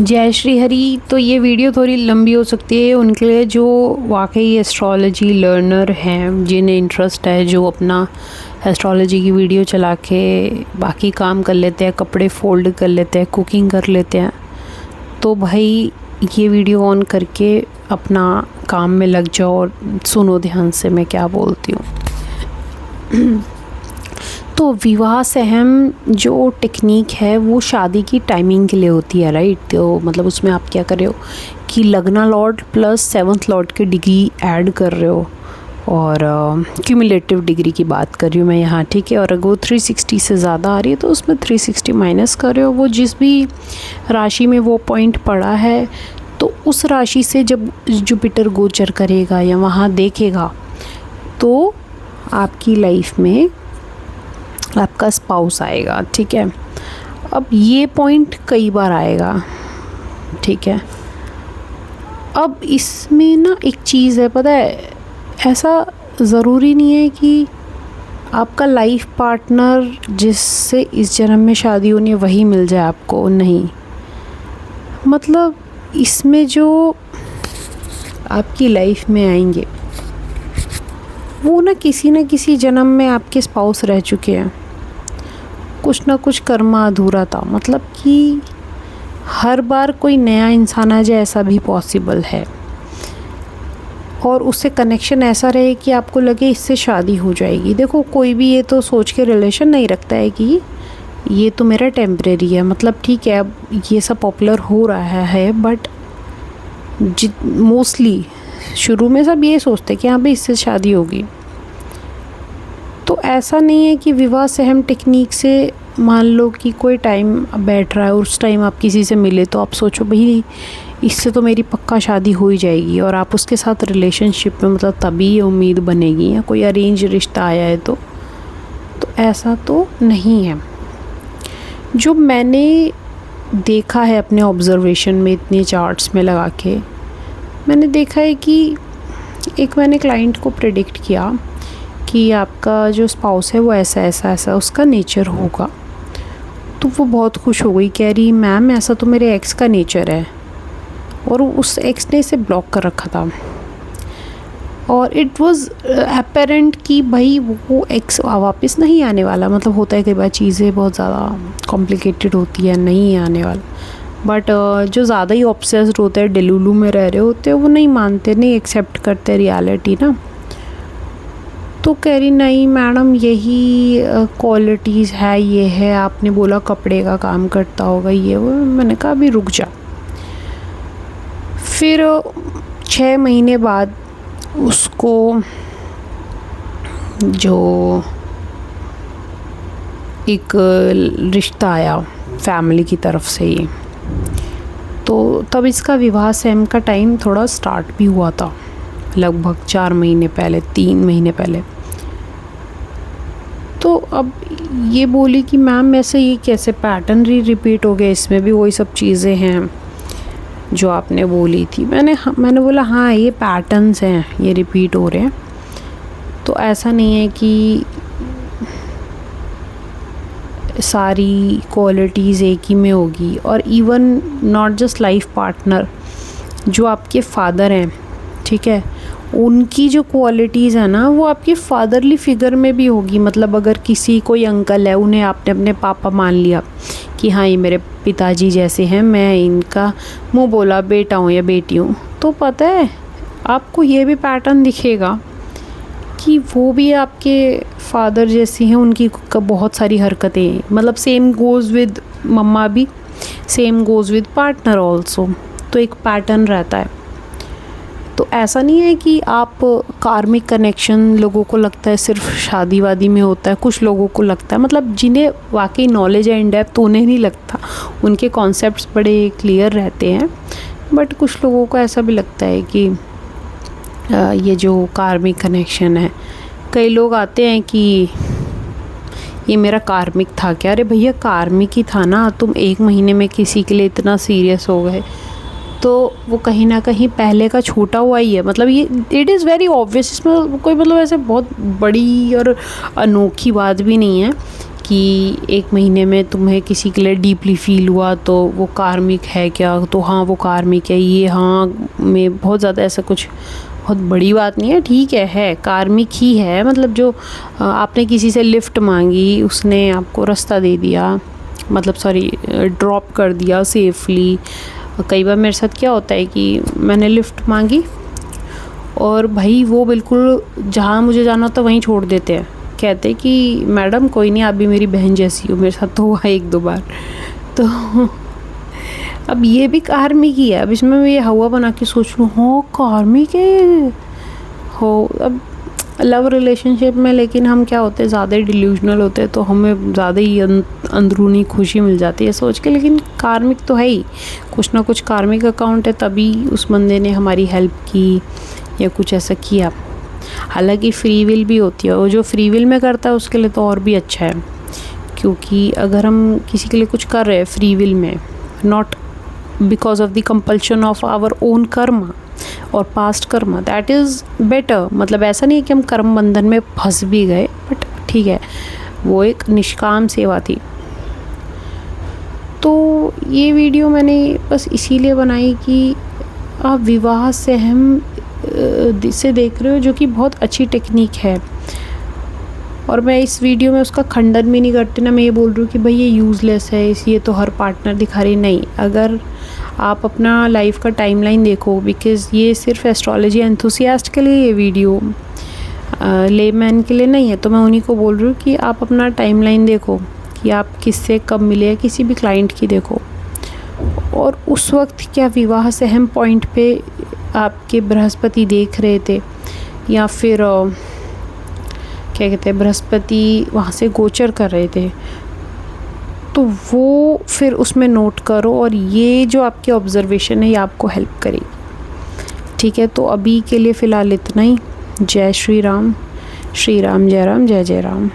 जय श्री हरि। तो ये वीडियो थोड़ी लंबी हो सकती है उनके लिए जो वाकई एस्ट्रोलॉजी लर्नर हैं, जिन्हें इंटरेस्ट है, जो अपना एस्ट्रोलॉजी की वीडियो चला के बाकी काम कर लेते हैं, कपड़े फोल्ड कर लेते हैं, कुकिंग कर लेते हैं। तो भाई ये वीडियो ऑन करके अपना काम में लग जाओ और सुनो ध्यान से मैं क्या बोलती हूँ। तो विवाह सहम जो टेक्निक है वो शादी की टाइमिंग के लिए होती है, राइट। तो मतलब उसमें आप क्या कर रहे हो कि लग्ना लॉर्ड प्लस सेवंथ लॉर्ड की डिग्री ऐड कर रहे हो और क्यूमुलेटिव डिग्री की बात कर रही हूँ मैं यहाँ, ठीक है। और अगर वो 360 से ज़्यादा आ रही है तो उसमें 360 माइनस कर रहे हो। वो जिस भी राशि में वो पॉइंट पड़ा है तो उस राशि से जब जुपिटर गोचर करेगा या वहाँ देखेगा तो आपकी लाइफ में आपका स्पाउस आएगा, ठीक है। अब ये पॉइंट कई बार आएगा, ठीक है। अब इसमें ना एक चीज़ है, पता है, ऐसा ज़रूरी नहीं है कि आपका लाइफ पार्टनर जिससे इस जन्म में शादी होनी है वही मिल जाए आपको, नहीं। मतलब इसमें जो आपकी लाइफ में आएंगे वो ना किसी जन्म में आपके स्पाउस रह चुके हैं। कुछ ना कुछ कर्मा अधूरा था, मतलब कि हर बार कोई नया इंसान आ जाए ऐसा भी पॉसिबल है। और उससे कनेक्शन ऐसा रहे कि आपको लगे इससे शादी हो जाएगी। देखो कोई भी ये तो सोच के रिलेशन नहीं रखता है कि ये तो मेरा टेम्परेरी है, मतलब ठीक है अब ये सब पॉपुलर हो रहा है, बट मोस्टली शुरू में सब ये सोचते हैं कि हाँ भाई इससे शादी होगी। तो ऐसा नहीं है कि विवाह सहम टेक्निक से मान लो कि कोई टाइम बैठ रहा है और उस टाइम आप किसी से मिले तो आप सोचो भाई इससे तो मेरी पक्का शादी हो ही जाएगी और आप उसके साथ रिलेशनशिप में, मतलब तभी ये उम्मीद बनेगी। या कोई अरेंज रिश्ता आया है तो ऐसा तो नहीं है। जो मैंने देखा है अपने ऑब्जर्वेशन में इतने चार्ट्स में लगा के, मैंने देखा है कि एक मैंने क्लाइंट को प्रेडिक्ट किया कि आपका जो स्पाउस है वो ऐसा उसका नेचर होगा। तो वो बहुत खुश हो गई, कह रही मैम ऐसा तो मेरे एक्स का नेचर है। और उस एक्स ने इसे ब्लॉक कर रखा था और इट वाज अपेरेंट कि भाई वो एक्स वापस नहीं आने वाला। मतलब होता है कई बार चीज़ें बहुत ज़्यादा कॉम्प्लिकेटेड होती है, नहीं आने वाला। बट जो ज़्यादा ही ऑब्सेस्ड होते हैं, डेलुलू में रह रहे होते हैं, वो नहीं मानते, नहीं एक्सेप्ट करते रियलिटी ना। तो कह रही नहीं मैडम यही क्वालिटीज़ है, ये है, आपने बोला कपड़े का काम करता होगा ये वो। मैंने कहा अभी रुक जा। फिर 6 महीने बाद उसको जो एक रिश्ता आया फैमिली की तरफ से ही, तो तब इसका विवाह सहम का टाइम थोड़ा स्टार्ट भी हुआ था, लगभग 4 महीने पहले, 3 महीने पहले। तो अब ये बोली कि मैम ऐसे ये कैसे पैटर्न रिपीट हो गया, इसमें भी वही सब चीज़ें हैं जो आपने बोली थी। मैंने बोला हाँ ये पैटर्न्स हैं, ये रिपीट हो रहे हैं। तो ऐसा नहीं है कि सारी क्वालिटीज़ एक ही में होगी। और even not just life partner, जो आपके फादर हैं, ठीक है, उनकी जो क्वालिटीज़ है ना वो आपके फादरली फिगर में भी होगी। मतलब अगर किसी कोई अंकल है, उन्हें आपने अपने पापा मान लिया कि हाँ ये मेरे पिताजी जैसे हैं, मैं इनका मुंह बोला बेटा हूँ या बेटी हूँ, तो पता है आपको ये भी पैटर्न दिखेगा कि वो भी आपके फादर जैसी हैं, उनकी बहुत सारी हरकतें। मतलब सेम गोज़ विद मम्मा भी, same goes with partner also. तो एक पैटर्न रहता है। तो ऐसा नहीं है कि आप कार्मिक कनेक्शन लोगों को लगता है सिर्फ शादी वादी में होता है, कुछ लोगों को लगता है, मतलब जिन्हें वाकई नॉलेज है इन डेप्थ उन्हें नहीं लगता, उनके कॉन्सेप्ट्स बड़े क्लियर रहते हैं। बट कुछ लोगों को ऐसा भी लगता है कि ये जो कार्मिक कनेक्शन है, कई लोग आते हैं कि ये मेरा कार्मिक था क्या। अरे भैया कार्मिक ही था ना, तुम 1 महीने में किसी के लिए इतना सीरियस हो गए तो वो कहीं ना कहीं पहले का छूटा हुआ ही है। मतलब ये इट इज़ वेरी ऑब्वियस, इसमें कोई मतलब ऐसे बहुत बड़ी और अनोखी बात भी नहीं है कि 1 महीने में तुम्हें किसी के लिए डीपली फ़ील हुआ तो वो कार्मिक है क्या? तो हाँ, वो कार्मिक है। ये हाँ में बहुत ज़्यादा ऐसा कुछ बहुत बड़ी बात नहीं है, ठीक है कार्मिक ही है। मतलब जो आपने किसी से लिफ्ट मांगी, उसने आपको रास्ता दे दिया, मतलब सॉरी ड्रॉप कर दिया सेफली। कई बार मेरे साथ क्या होता है कि मैंने लिफ्ट मांगी और भाई वो बिल्कुल जहाँ मुझे जाना होता वहीं छोड़ देते हैं। कहते कि मैडम कोई नहीं, आप भी मेरी बहन जैसी हो। मेरे साथ तो हुआ 1-2 बार। तो अब ये भी कार्मिक ही है। अब इसमें मैं ये हवा बना के सोच लूँ, हो कार्मिक है हो। अब लव रिलेशनशिप में लेकिन हम क्या होते हैं, ज़्यादा ही डिल्यूजनल होते हैं, तो हमें ज़्यादा ही अंदरूनी खुशी मिल जाती है सोच के। लेकिन कार्मिक तो है ही, कुछ ना कुछ कार्मिक अकाउंट है, तभी उस बंदे ने हमारी हेल्प की या कुछ ऐसा किया। हालांकि फ्री विल भी होती है, और जो फ्री विल में करता है उसके लिए तो और भी अच्छा है, क्योंकि अगर हम किसी के लिए कुछ कर रहे हैं फ्री विल में, not because of the compulsion of our own karma और past karma, that is better. मतलब ऐसा नहीं है कि हम कर्म बंधन में फंस भी गए, बट ठीक है, वो एक निष्काम सेवा थी। तो ये वीडियो मैंने बस इसीलिए बनाई कि आप विवाह से हम से देख रहे हो, जो कि बहुत अच्छी टेक्निक है। और मैं इस वीडियो में उसका खंडन भी नहीं करती ना, मैं ये बोल रही हूँ कि भाई ये यूज़लेस है, ये तो हर पार्टनर दिखा रही नहीं। अगर आप अपना लाइफ का टाइमलाइन देखो, बिकॉज़ ये सिर्फ एस्ट्रोलॉजी एंथुसियास्ट के लिए ये वीडियो, लेमैन के लिए नहीं है। तो मैं उन्हीं को बोल रही हूँ कि आप अपना टाइमलाइन देखो कि आप किससे कब मिले हैं, किसी भी क्लाइंट की देखो, और उस वक्त क्या विवाह से अहम पॉइंट पे आपके बृहस्पति देख रहे थे, या फिर क्या कहते हैं, बृहस्पति वहाँ से गोचर कर रहे थे। तो वो फिर उसमें नोट करो, और ये जो आपकी ऑब्जर्वेशन है ये आपको हेल्प करेगी। ठीक है, तो अभी के लिए फ़िलहाल इतना ही। जय श्री राम, जय राम, जय जय राम।